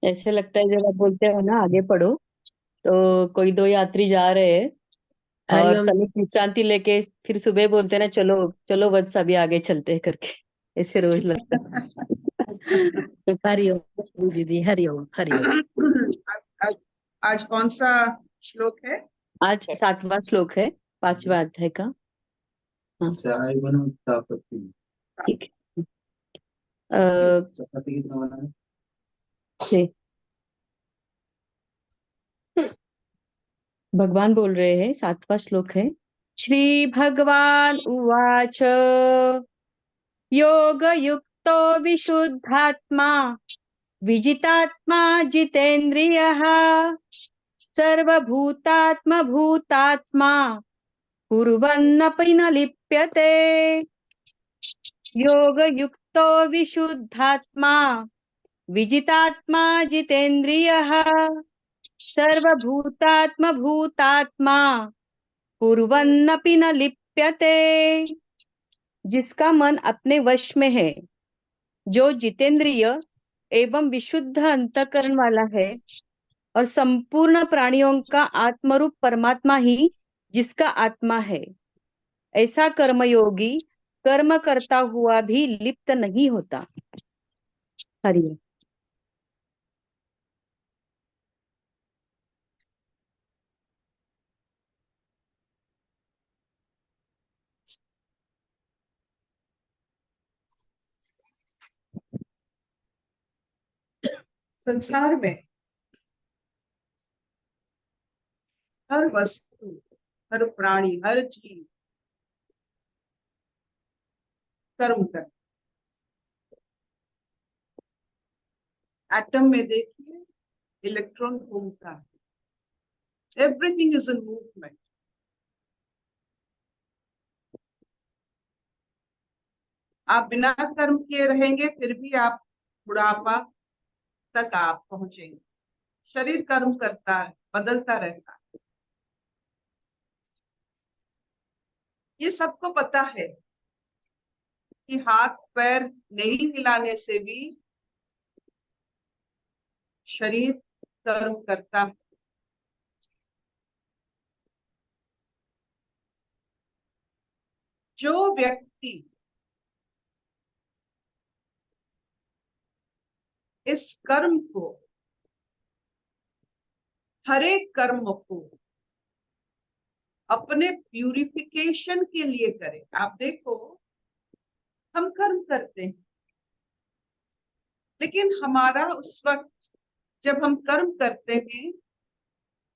ऐसे लगता है जब आप बोलते हो ना आगे पढ़ो, तो कोई दो यात्री जा रहे हैं और हरिओम। तनिक विश्रांति लेके फिर सुबह बोलते हैं ना, चलो चलो वत्स अभी आगे चलते हैं करके। ऐसे रोज लगता है। हरिओम दीदी, हरिओम हरिओम। आज, आज कौन सा श्लोक है? आज 7वां श्लोक है, 5वां अध्याय का। हाँ, चाय बनाओ चापत्ती। ठीक है। अ, चपाती कितना बनाना? छः। भगवान बोल रहे हैं, 7वां श्लोक है। श्री भगवान उवाच योग युक्तो विशुद्धात्मा विजितात्मा जितेन्द्रियः सर्वभूतात्म भूतात्मा कुर्वन्नपि न लिप्यते। योग युक्तो विशुद्धात्मा विजितात्मा जितेन्द्रियः सर्वभूतात्म भूतात्मा कुर्वन्नपि न लिप्यते। जिसका मन अपने वश में है, जो जितेंद्रिय एवं विशुद्ध अंतःकरण वाला है, और संपूर्ण प्राणियों का आत्मरूप परमात्मा ही जिसका आत्मा है, ऐसा कर्मयोगी कर्म करता हुआ भी लिप्त नहीं होता। हरि। संसार में हर वस्तु, हर प्राणी, हर जीव कर्म कर। एटम में देखिए, इलेक्ट्रॉन घूमता है। Everything is in movement. आप बिना कर्म किए रहेंगे, फिर भी आप बुढ़ापा तक आप पहुंचेंगे। शरीर कर्म करता है, बदलता रहता है। ये सबको पता है कि हाथ पैर नहीं हिलाने से भी शरीर कर्म करता है। जो व्यक्ति इस कर्म को, हर एक कर्म को अपने प्यूरिफिकेशन के लिए करे। आप देखो, हम कर्म करते हैं, लेकिन हमारा उस वक्त जब हम कर्म करते हैं,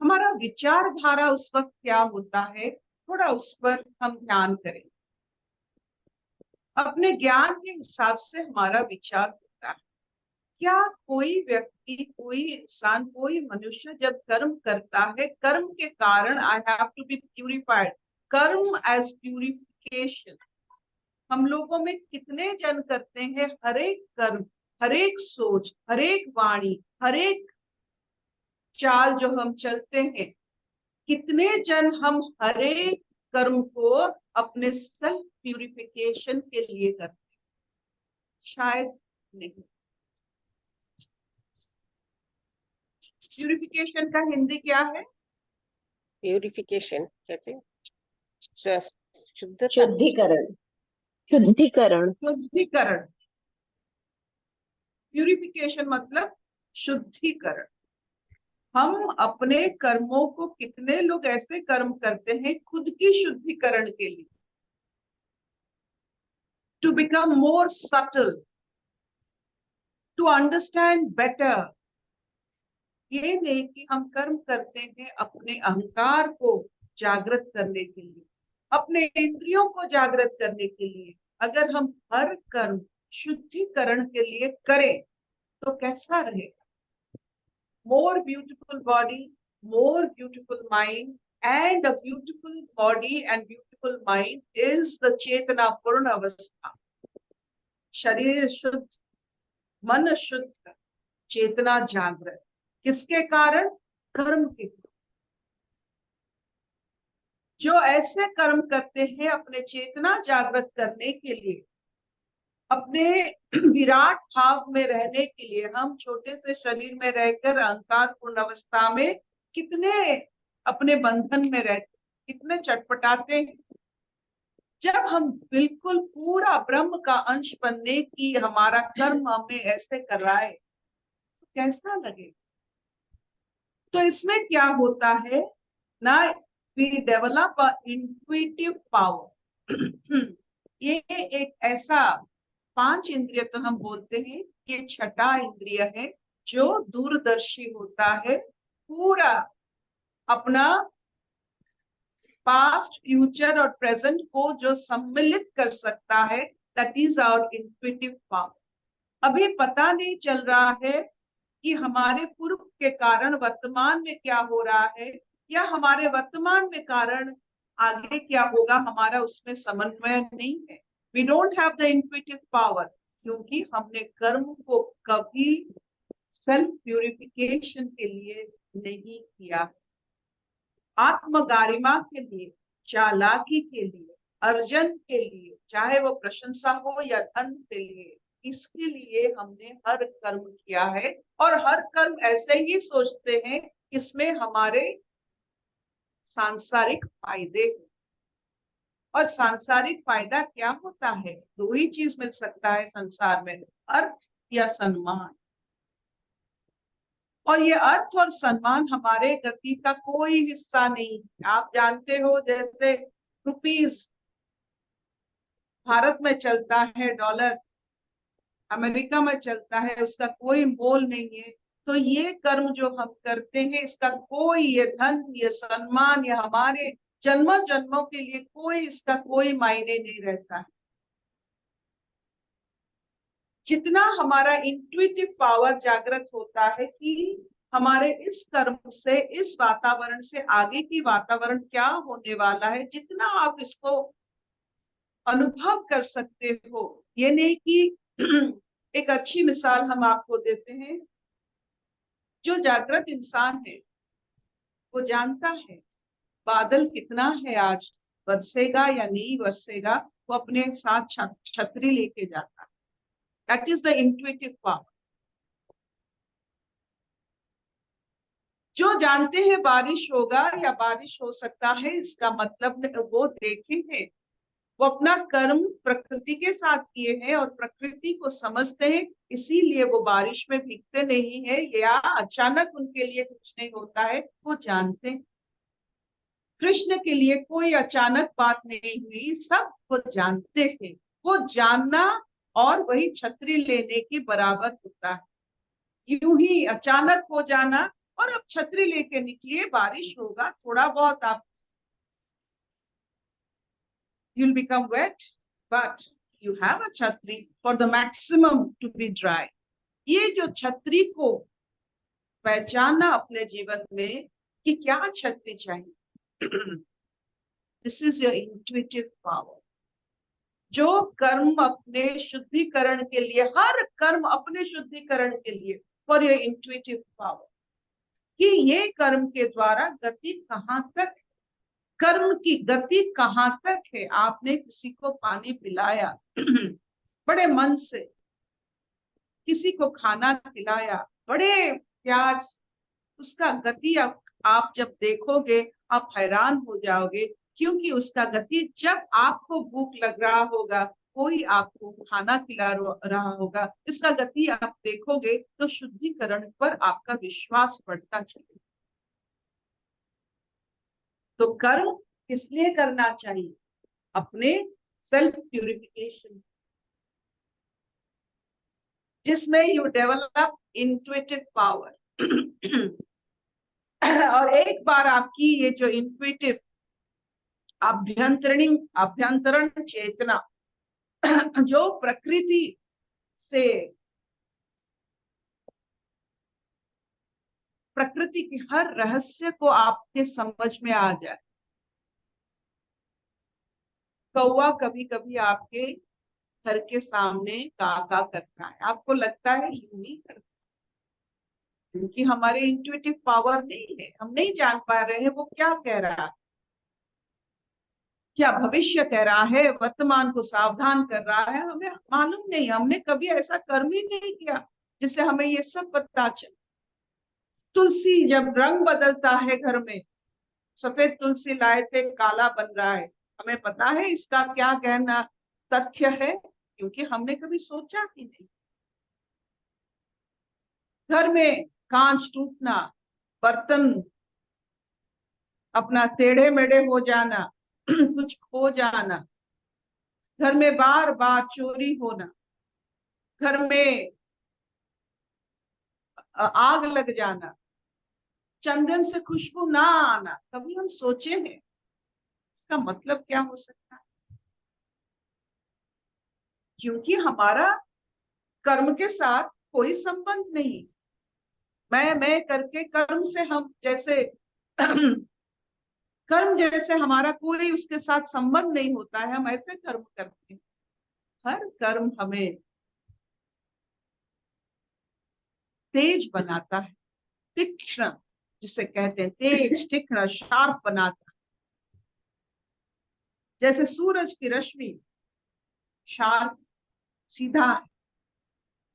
हमारा विचारधारा उस वक्त क्या होता है, थोड़ा उस पर हम ध्यान करें। अपने ज्ञान के हिसाब से हमारा विचार होता है। क्या कोई व्यक्ति, कोई इंसान, कोई मनुष्य जब कर्म करता है, कर्म के कारण I have to be purified, karma as purification. हम लोगों में कितने जन करते हैं, हर एक कर्म, हर एक सोच, हर एक वाणी, हर एक चाल जो हम चलते हैं, कितने जन हम हर एक कर्म को अपने सेल्फ प्यूरिफिकेशन के लिए करते हैं? शायद नहीं। प्यूरिफिकेशन का हिंदी क्या है? प्यूरिफिकेशन कैसे? शुद्धता। शुद्धिकरण। शुद्धिकरण। शुद्धिकरण। प्यूरिफिकेशन मतलब शुद्धिकरण। हम अपने कर्मों को, कितने लोग ऐसे कर्म करते हैं खुद की शुद्धिकरण के लिए, to become more subtle, to understand better. ये नहीं कि हम कर्म करते हैं अपने अहंकार को जागृत करने के लिए, अपने इंद्रियों को जागृत करने के लिए। अगर हम हर कर्म शुद्धिकरण के लिए करें तो कैसा रहेगा? more beautiful body, more beautiful mind, and a beautiful body and beautiful mind is the Chetana Purna Avastha. शरीर शुद्ध, मन शुद्ध, चेतना जागृत। किसके कारण? कर्म के कारण। जो ऐसे कर्म करते हैं अपने चेतना जागृत करने के लिए, अपने विराट भाव में रहने के लिए हम छोटे से शरीर में रहकर अहंकार पूर्ण अवस्था में कितने अपने बंधन में रहते, कितने चटपटाते हैं। जब हम बिल्कुल पूरा ब्रह्म का अंश बनने की हमारा कर्म हमें ऐसे कराए तो कैसा लगे। तो इसमें क्या होता है ना, we develop a intuitive power. ये एक ऐसा 5 इंद्रिय तो हम बोलते हैं, ये छठा इंद्रिय है जो दूरदर्शी होता है, पूरा अपना पास्ट फ्यूचर और प्रेजेंट को जो सम्मिलित कर सकता है, that is our intuitive power. अभी पता नहीं चल रहा है कि हमारे पूर्व के कारण वर्तमान में क्या हो रहा है, या हमारे वर्तमान में कारण आगे क्या होगा, हमारा उसमें समन्वय नहीं है। We don't have the intuitive power, क्योंकि हमने कर्म को कभी सेल्फ प्यूरिफिकेशन के लिए नहीं किया। आत्मगारिमा के लिए, चालाकी के लिए, अर्जन के लिए, चाहे वो प्रशंसा हो या धन के लिए, इसके लिए हमने हर कर्म किया है। और हर कर्म ऐसे ही सोचते हैं इसमें हमारे सांसारिक फायदे हैं। और सांसारिक फायदा क्या होता है, दो ही चीज मिल सकता है संसार में, अर्थ या सम्मान। और ये अर्थ और सम्मान हमारे गति का कोई हिस्सा नहीं। आप जानते हो, जैसे रुपीस भारत में चलता है, डॉलर अमेरिका में चलता है, उसका कोई मोल नहीं है। तो ये कर्म जो हम करते हैं, इसका कोई, ये धन, ये सम्मान, ये हमारे जन्मों जन्मों के लिए कोई, इसका कोई मायने नहीं रहता है। जितना हमारा इंट्यूटिव पावर जागृत होता है कि हमारे इस कर्म से, इस वातावरण से आगे की वातावरण क्या होने वाला है, जितना आप इसको अनुभव कर सकते हो। ये नहीं कि एक अच्छी मिसाल हम आपको देते हैं, जो जागृत इंसान है वो जानता है बादल कितना है, आज बरसेगा या नहीं बरसेगा, वो अपने साथ छतरी लेके जाता है। That is the intuitive power. जो जानते हैं बारिश होगा या बारिश हो सकता है, इसका मतलब वो देखे हैं, वो अपना कर्म प्रकृति के साथ किए हैं और प्रकृति को समझते हैं, इसीलिए वो बारिश में भीगते नहीं है या अचानक उनके लिए कुछ नहीं होता है, वो जानते हैं। कृष्ण के लिए कोई अचानक बात नहीं हुई, सब वो जानते हैं। वो जानना और वही छतरी लेने के बराबर होता है। यूं ही अचानक हो जाना, और अब छतरी लेके निकलिए, बारिश होगा, थोड़ा बहुत आप you'll become wet, but you have a छतरी for the maximum to be dry। ये जो छतरी को पहचानना अपने जीवन में कि क्या छतरी चाहिए, this is your intuitive power. जो कर्म अपने शुद्धिकरण के लिए, हर कर्म अपने शुद्धिकरण के लिए, फॉर योर इंट्यूटिव पावर, कि ये कर्म के द्वारा गति कहाँ तक, कर्म की गति कहाँ तक है। आपने किसी को पानी पिलाया बड़े मन से, किसी को खाना खिलाया बड़े प्यार से, उसका गति आप जब देखोगे आप हैरान हो जाओगे, क्योंकि उसका गति, जब आपको भूख लग रहा होगा, कोई आपको खाना खिला रहा होगा, इसका गति आप देखोगे तो शुद्धिकरण पर आपका विश्वास बढ़ता चलेगा। तो कर्म किस लिए करना चाहिए, अपने सेल्फ प्यूरिफिकेशन, जिसमें यू डेवलप इंट्यूटिव पावर। और एक बार आपकी ये जो इंट्यूटिव अभ्यंतरण चेतना जो प्रकृति से, प्रकृति की हर रहस्य को आपके समझ में आ जाए। कौवा कभी कभी आपके घर के सामने काका करता है, आपको लगता है यूं नहीं करता, क्योंकि हमारे इंट्यूटिव पावर नहीं है, हम नहीं जान पा रहे हैं वो क्या कह रहा है। क्या भविष्य कह रहा है, वर्तमान को सावधान कर रहा है, हमें मालूम नहीं। हमने कभी ऐसा कर्म ही नहीं किया जिससे हमें ये सब पता चले। तुलसी जब रंग बदलता है घर में, सफेद तुलसी लाए थे, काला बन रहा है, हमें पता है इसका क्या गहना तथ्य है, क्योंकि हमने कभी सोचा ही नहीं। घर में कांच टूटना, बर्तन अपना टेढ़े मेढ़े हो जाना, कुछ खो जाना, घर में बार बार चोरी होना, घर में आग लग जाना, चंदन से खुशबू ना आना, कभी हम सोचे हैं इसका मतलब क्या हो सकता है? क्योंकि हमारा कर्म के साथ कोई संबंध नहीं। मैं करके कर्म से हम जैसे कर्म जैसे हमारा कोई उसके साथ संबंध नहीं होता है, हम ऐसे कर्म करते हैं। हर कर्म हमें तेज बनाता है, तीक्ष्ण जिसे कहते हैं, तेज तीक्ष्ण शार्प बनाता है। जैसे सूरज की रश्मि शार्प सीधा है,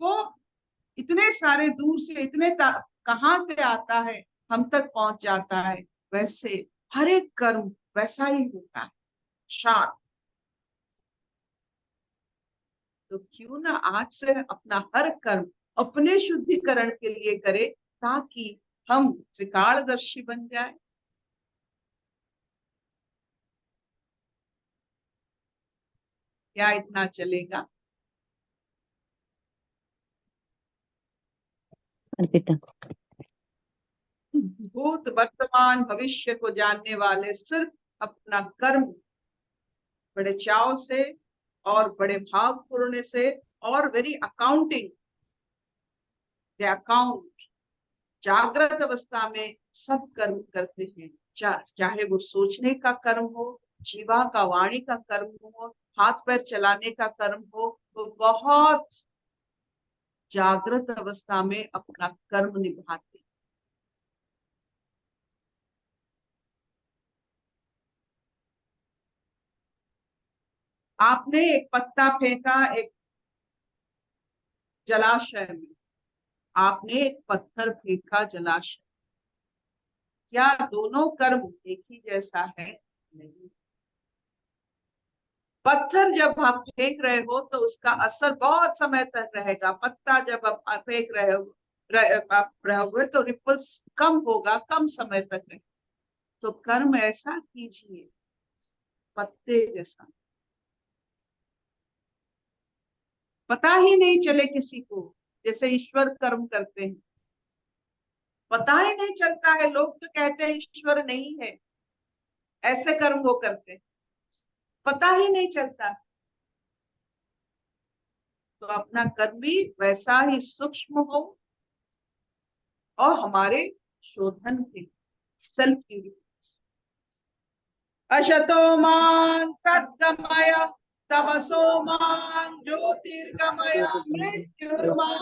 वो इतने सारे दूर से इतने कहां से आता है, हम तक पहुंच जाता है। वैसे हर एक कर्म वैसा ही होता है, शार्प। तो क्यों ना आज से अपना हर कर्म अपने शुद्धिकरण के लिए करे, ताकि हम त्रिकालदर्शी बन जाए। क्या इतना चलेगा? अर्पिता। भूत वर्तमान भविष्य को जानने वाले सिर्फ अपना कर्म बड़े चाव से और बड़े भावपूर्ण से और वेरी अकाउंटिंग अकाउंट जागृत अवस्था में सब कर्म करते हैं। चाहे वो सोचने का कर्म हो, जीवा का वाणी का कर्म हो, हाथ पैर चलाने का कर्म हो, वो बहुत जागृत अवस्था में अपना कर्म निभाते हैं। आपने एक पत्ता फेंका एक जलाशय में, आपने एक पत्थर फेंका जलाशय, क्या दोनों कर्म एक ही जैसा है? नहीं। पत्थर जब आप फेंक रहे हो तो उसका असर बहुत समय तक रहेगा। पत्ता जब आप फेंक रहे हो आप रहोगे तो रिपल्स कम होगा, कम समय तक रहेगा। तो कर्म ऐसा कीजिए पत्ते जैसा, पता ही नहीं चले किसी को, जैसे ईश्वर कर्म करते हैं, पता ही नहीं चलता है। लोग तो कहते हैं ईश्वर नहीं है, ऐसे कर्म वो करते हैं, पता ही नहीं चलता। तो अपना कर्म भी वैसा ही सूक्ष्म हो और हमारे शोधन के सेल्फ प्यूरिफिकेशन। अशतो मां सद्गमय तमसो मां ज्योतिर्गमय मृत्युर्मां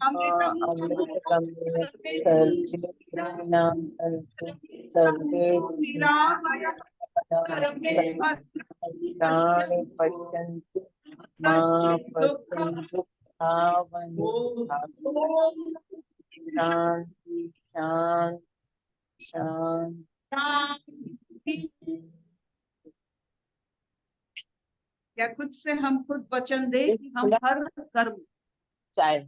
अमृतगम्य सर्वे सर्वे निरामय प्राणि पश्यन्तु मा पश्यन्तु भावनि शांति शांति शांति। क्या खुद से हम खुद वचन दे कि हम हर कर्म चाय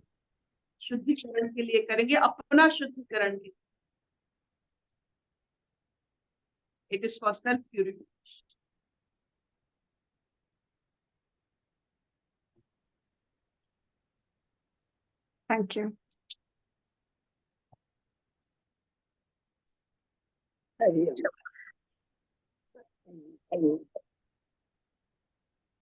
शुद्धिकरण के लिए करेंगे, अपना शुद्धिकरण के लिए। It is for self purification. Thank you. Hari Om.